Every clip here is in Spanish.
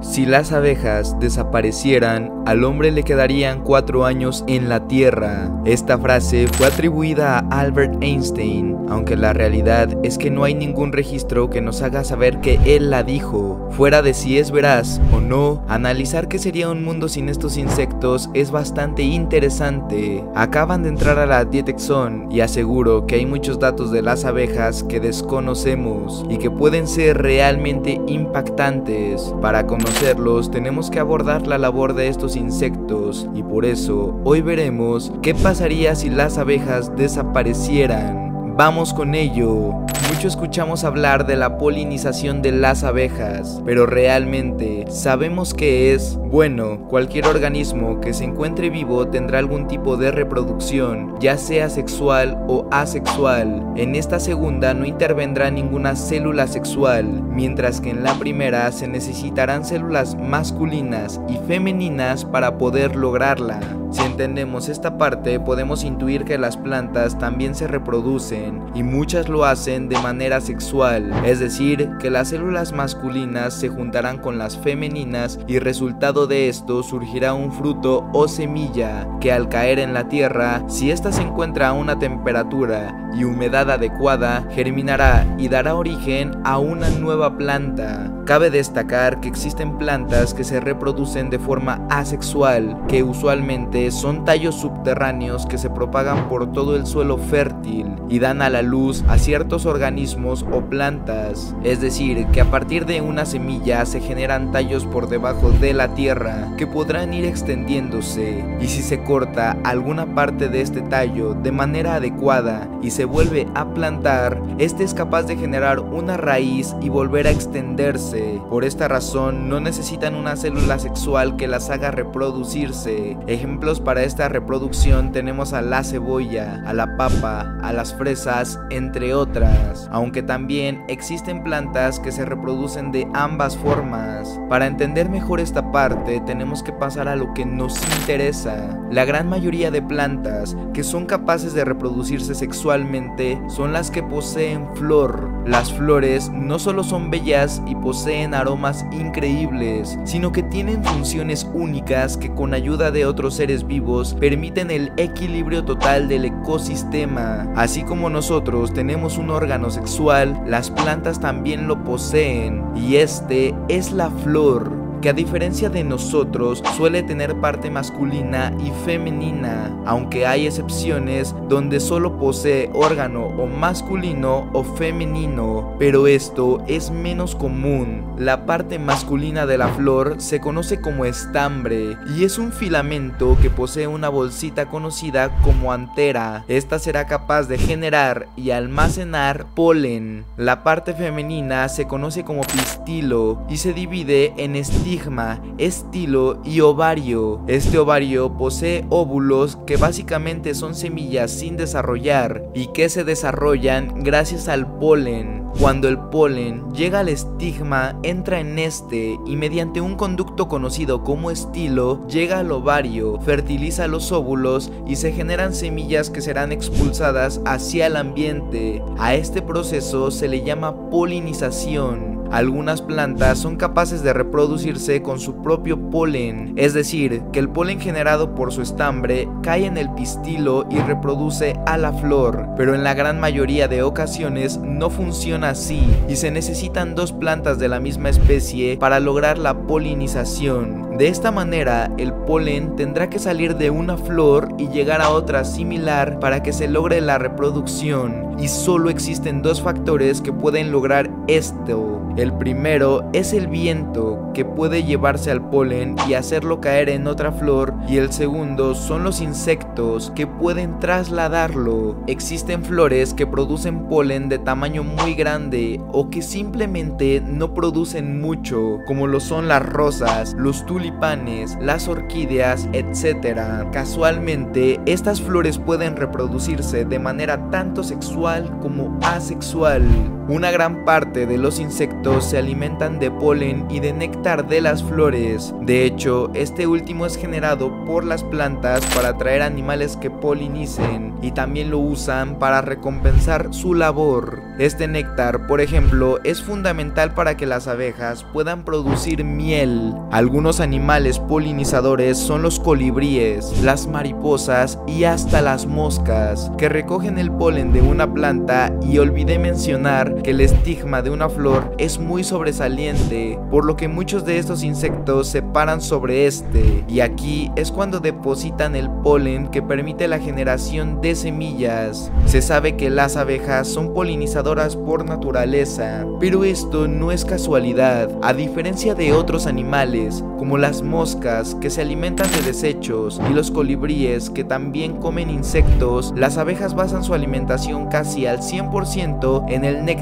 Si las abejas desaparecieran, al hombre le quedarían 4 años en la Tierra. Esta frase fue atribuida a Albert Einstein, aunque la realidad es que no hay ningún registro que nos haga saber que él la dijo. Fuera de si es veraz o no, analizar qué sería un mundo sin estos insectos es bastante interesante. Acaban de entrar a la Dietexon y aseguro que hay muchos datos de las abejas que desconocemos y que pueden ser realmente impactantes. Para conocerlos tenemos que abordar la labor de estos insectos y por eso hoy veremos qué pasaría si las abejas desaparecieran. Vamos con ello. Mucho escuchamos hablar de la polinización de las abejas, pero realmente ¿sabemos qué es? Bueno, cualquier organismo que se encuentre vivo tendrá algún tipo de reproducción, ya sea sexual o asexual. En esta segunda no intervendrá ninguna célula sexual, mientras que en la primera se necesitarán células masculinas y femeninas para poder lograrla. Si entendemos esta parte, podemos intuir que las plantas también se reproducen y muchas lo hacen de manera sexual, es decir, que las células masculinas se juntarán con las femeninas y resultado de esto surgirá un fruto o semilla que al caer en la tierra, si ésta se encuentra a una temperatura y humedad adecuada, germinará y dará origen a una nueva planta. Cabe destacar que existen plantas que se reproducen de forma asexual, que usualmente son tallos subterráneos que se propagan por todo el suelo fértil y dan a la luz a ciertos organismos o plantas, es decir, que a partir de una semilla se generan tallos por debajo de la tierra que podrán ir extendiéndose, y si se corta alguna parte de este tallo de manera adecuada y se vuelve a plantar, este es capaz de generar una raíz y volver a extenderse. Por esta razón no necesitan una célula sexual que las haga reproducirse. Ejemplos para esta reproducción tenemos a la cebolla, a la papa, a las fresas, entre otras, aunque también existen plantas que se reproducen de ambas formas. Para entender mejor esta parte tenemos que pasar a lo que nos interesa. La gran mayoría de plantas que son capaces de reproducirse sexualmente son las que poseen flor. Las flores no solo son bellas y poseen aromas increíbles, sino que tienen funciones únicas que con ayuda de otros seres vivos permiten el equilibrio total del ecosistema. Así como nosotros tenemos un órgano sexual, las plantas también lo poseen, y este es la flor, que a diferencia de nosotros suele tener parte masculina y femenina, aunque hay excepciones donde solo posee órgano o masculino o femenino, pero esto es menos común. La parte masculina de la flor se conoce como estambre y es un filamento que posee una bolsita conocida como antera. Esta será capaz de generar y almacenar polen. La parte femenina se conoce como pistilo y se divide en estigma, estilo y ovario. Este ovario posee óvulos que básicamente son semillas sin desarrollar y que se desarrollan gracias al polen. Cuando el polen llega al estigma, entra en este y mediante un conducto conocido como estilo llega al ovario, fertiliza los óvulos y se generan semillas que serán expulsadas hacia el ambiente. A este proceso se le llama polinización. Algunas plantas son capaces de reproducirse con su propio polen, es decir, que el polen generado por su estambre cae en el pistilo y reproduce a la flor, pero en la gran mayoría de ocasiones no funciona así y se necesitan dos plantas de la misma especie para lograr la polinización. De esta manera, el polen tendrá que salir de una flor y llegar a otra similar para que se logre la reproducción, y solo existen dos factores que pueden lograr esto. El primero es el viento, que puede llevarse al polen y hacerlo caer en otra flor, y el segundo son los insectos, que pueden trasladarlo. Existen flores que producen polen de tamaño muy grande o que simplemente no producen mucho, como lo son las rosas, los tulipanes tulipanes, las orquídeas, etc. Casualmente, estas flores pueden reproducirse de manera tanto sexual como asexual. Una gran parte de los insectos se alimentan de polen y de néctar de las flores. De hecho, este último es generado por las plantas para atraer animales que polinicen, y también lo usan para recompensar su labor. Este néctar, por ejemplo, es fundamental para que las abejas puedan producir miel. Algunos animales polinizadores son los colibríes, las mariposas y hasta las moscas, que recogen el polen de una planta. Y olvidé mencionar que el estigma de una flor es muy sobresaliente, por lo que muchos de estos insectos se paran sobre este, y aquí es cuando depositan el polen que permite la generación de semillas. Se sabe que las abejas son polinizadoras por naturaleza, pero esto no es casualidad. A diferencia de otros animales, como las moscas que se alimentan de desechos y los colibríes que también comen insectos, las abejas basan su alimentación casi al 100% en el néctar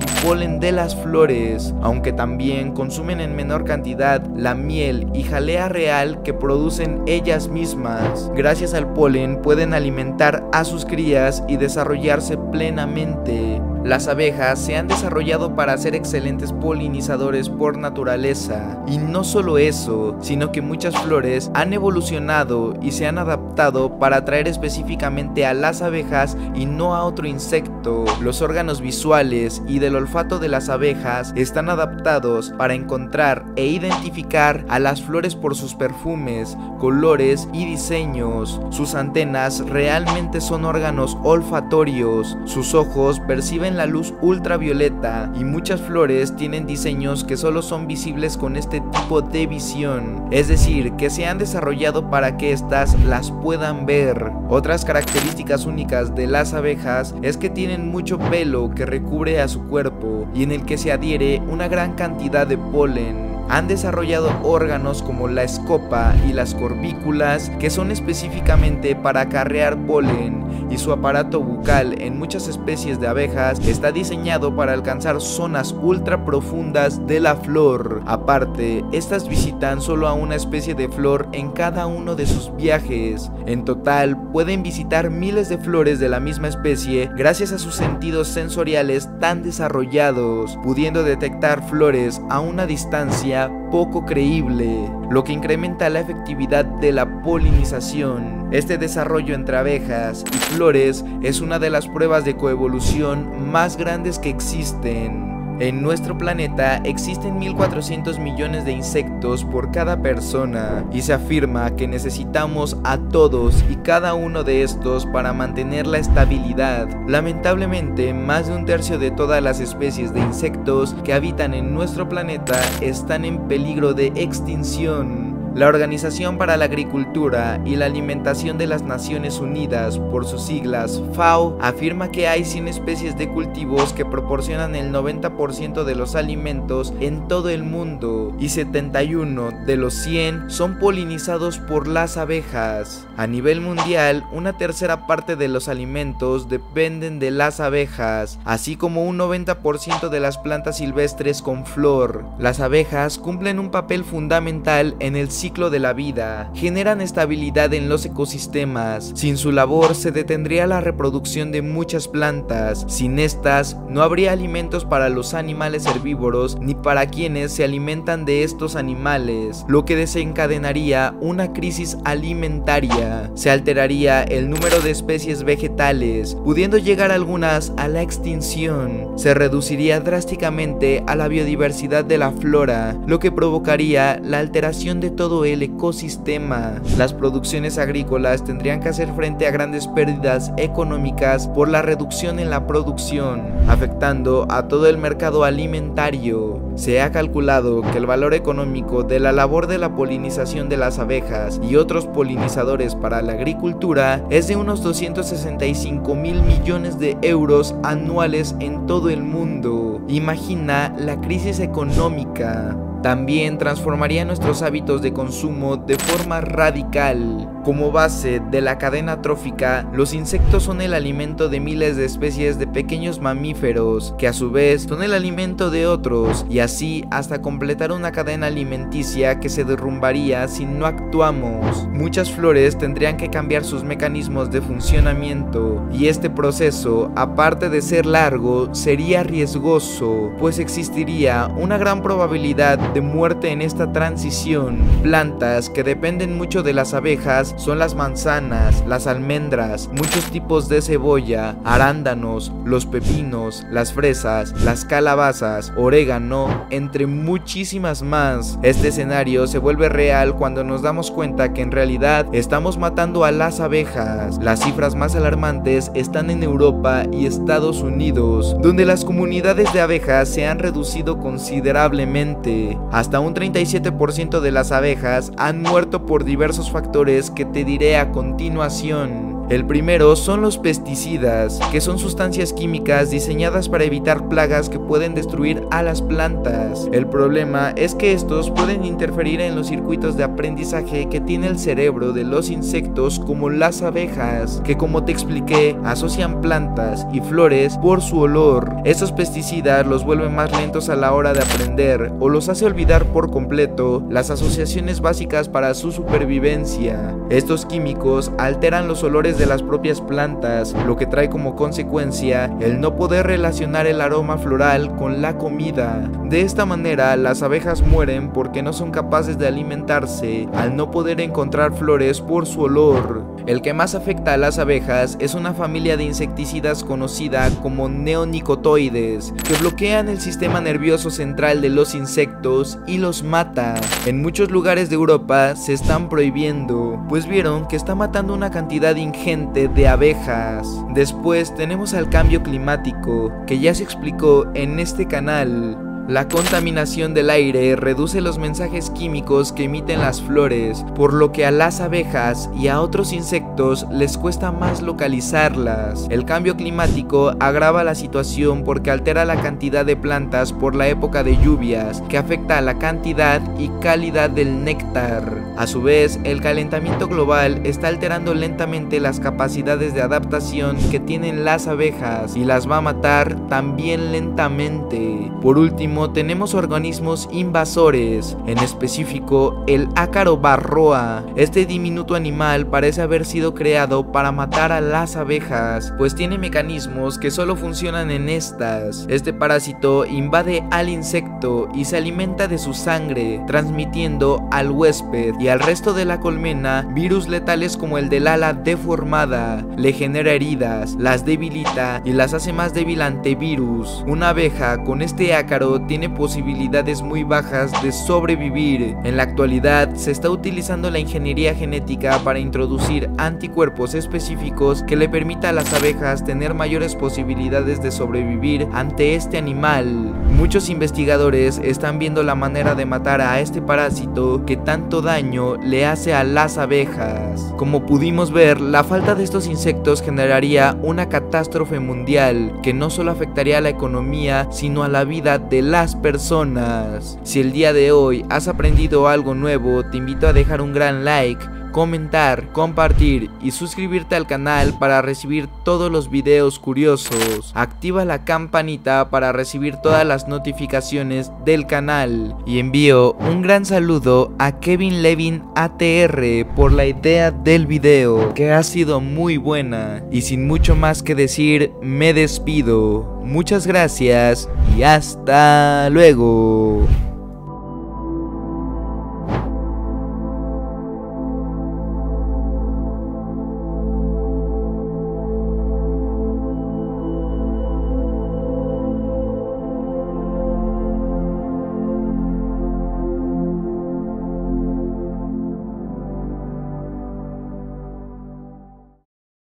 y polen de las flores, aunque también consumen en menor cantidad la miel y jalea real que producen ellas mismas. Gracias al polen pueden alimentar a sus crías y desarrollarse plenamente. Las abejas se han desarrollado para ser excelentes polinizadores por naturaleza, y no solo eso, sino que muchas flores han evolucionado y se han adaptado para atraer específicamente a las abejas y no a otro insecto. Los órganos visuales y del olfato de las abejas están adaptados para encontrar e identificar a las flores por sus perfumes, colores y diseños. Sus antenas realmente son órganos olfatorios, sus ojos perciben la luz ultravioleta, y muchas flores tienen diseños que solo son visibles con este tipo de visión, es decir, que se han desarrollado para que éstas las puedan ver. Otras características únicas de las abejas es que tienen mucho pelo que recubre a su cuerpo y en el que se adhiere una gran cantidad de polen. Han desarrollado órganos como la escopa y las corbículas, que son específicamente para acarrear polen, y su aparato bucal en muchas especies de abejas está diseñado para alcanzar zonas ultra profundas de la flor. Aparte, estas visitan solo a una especie de flor en cada uno de sus viajes. En total, pueden visitar miles de flores de la misma especie gracias a sus sentidos sensoriales tan desarrollados, pudiendo detectar flores a una distancia poco creíble, lo que incrementa la efectividad de la polinización. Este desarrollo entre abejas y flores es una de las pruebas de coevolución más grandes que existen. En nuestro planeta existen 1.400 millones de insectos por cada persona, y se afirma que necesitamos a todos y cada uno de estos para mantener la estabilidad. Lamentablemente, más de un tercio de todas las especies de insectos que habitan en nuestro planeta están en peligro de extinción. La Organización para la Agricultura y la Alimentación de las Naciones Unidas, por sus siglas FAO, afirma que hay 100 especies de cultivos que proporcionan el 90% de los alimentos en todo el mundo, y 71 de los 100 son polinizados por las abejas. A nivel mundial, una tercera parte de los alimentos dependen de las abejas, así como un 90% de las plantas silvestres con flor. Las abejas cumplen un papel fundamental en el ciclo de la vida, generan estabilidad en los ecosistemas. Sin su labor se detendría la reproducción de muchas plantas. Sin estas, no habría alimentos para los animales herbívoros ni para quienes se alimentan de estos animales, lo que desencadenaría una crisis alimentaria. Se alteraría el número de especies vegetales, pudiendo llegar algunas a la extinción. Se reduciría drásticamente a la biodiversidad de la flora, lo que provocaría la alteración de todo el ecosistema. Las producciones agrícolas tendrían que hacer frente a grandes pérdidas económicas por la reducción en la producción, afectando a todo el mercado alimentario. Se ha calculado que el valor económico de la labor de la polinización de las abejas y otros polinizadores para la agricultura es de unos 265.000 millones de euros anuales en todo el mundo. Imagina la crisis económica. También transformaría nuestros hábitos de consumo de forma radical. Como base de la cadena trófica, los insectos son el alimento de miles de especies de pequeños mamíferos, que a su vez son el alimento de otros, y así hasta completar una cadena alimenticia que se derrumbaría si no actuamos. Muchas flores tendrían que cambiar sus mecanismos de funcionamiento, y este proceso, aparte de ser largo, sería riesgoso, pues existiría una gran probabilidad de muerte en esta transición. Plantas que dependen mucho de las abejas son las manzanas, las almendras, muchos tipos de cebolla, arándanos, los pepinos, las fresas, las calabazas, orégano, entre muchísimas más. Este escenario se vuelve real cuando nos damos cuenta que en realidad estamos matando a las abejas. Las cifras más alarmantes están en Europa y Estados Unidos, donde las comunidades de abejas se han reducido considerablemente. Hasta un 37% de las abejas han muerto por diversos factores que te diré a continuación. El primero son los pesticidas, que son sustancias químicas diseñadas para evitar plagas que pueden destruir a las plantas. El problema es que estos pueden interferir en los circuitos de aprendizaje que tiene el cerebro de los insectos, como las abejas, que, como te expliqué, asocian plantas y flores por su olor. Estos pesticidas los vuelven más lentos a la hora de aprender o los hace olvidar por completo las asociaciones básicas para su supervivencia. Estos químicos alteran los olores de las propias plantas, lo que trae como consecuencia el no poder relacionar el aroma floral con la comida. De esta manera, las abejas mueren porque no son capaces de alimentarse al no poder encontrar flores por su olor. El que más afecta a las abejas es una familia de insecticidas conocida como neonicotoides, que bloquean el sistema nervioso central de los insectos y los mata. En muchos lugares de Europa se están prohibiendo, pues vieron que está matando una cantidad ingente de abejas. Después tenemos al cambio climático, que ya se explicó en este canal. La contaminación del aire reduce los mensajes químicos que emiten las flores, por lo que a las abejas y a otros insectos les cuesta más localizarlas. El cambio climático agrava la situación porque altera la cantidad de plantas por la época de lluvias, que afecta a la cantidad y calidad del néctar. A su vez, el calentamiento global está alterando lentamente las capacidades de adaptación que tienen las abejas y las va a matar también lentamente. Por último, tenemos organismos invasores, en específico el ácaro varroa. Este diminuto animal parece haber sido creado para matar a las abejas, pues tiene mecanismos que solo funcionan en estas. Este parásito invade al insecto y se alimenta de su sangre, transmitiendo al huésped y al resto de la colmena virus letales como el del ala deformada. Le genera heridas, las debilita y las hace más débil ante virus. Una abeja con este ácaro tiene posibilidades muy bajas de sobrevivir. En la actualidad se está utilizando la ingeniería genética para introducir anticuerpos específicos que le permita a las abejas tener mayores posibilidades de sobrevivir ante este animal. Muchos investigadores están viendo la manera de matar a este parásito que tanto daño le hace a las abejas. Como pudimos ver, la falta de estos insectos generaría una catástrofe mundial que no solo afectaría a la economía, sino a la vida de las personas. Si el día de hoy has aprendido algo nuevo, te invito a dejar un gran like, comentar, compartir y suscribirte al canal para recibir todos los videos curiosos. Activa la campanita para recibir todas las notificaciones del canal. Y envío un gran saludo a Kevin Levin ATR por la idea del video, que ha sido muy buena. Y sin mucho más que decir, me despido. Muchas gracias y hasta luego.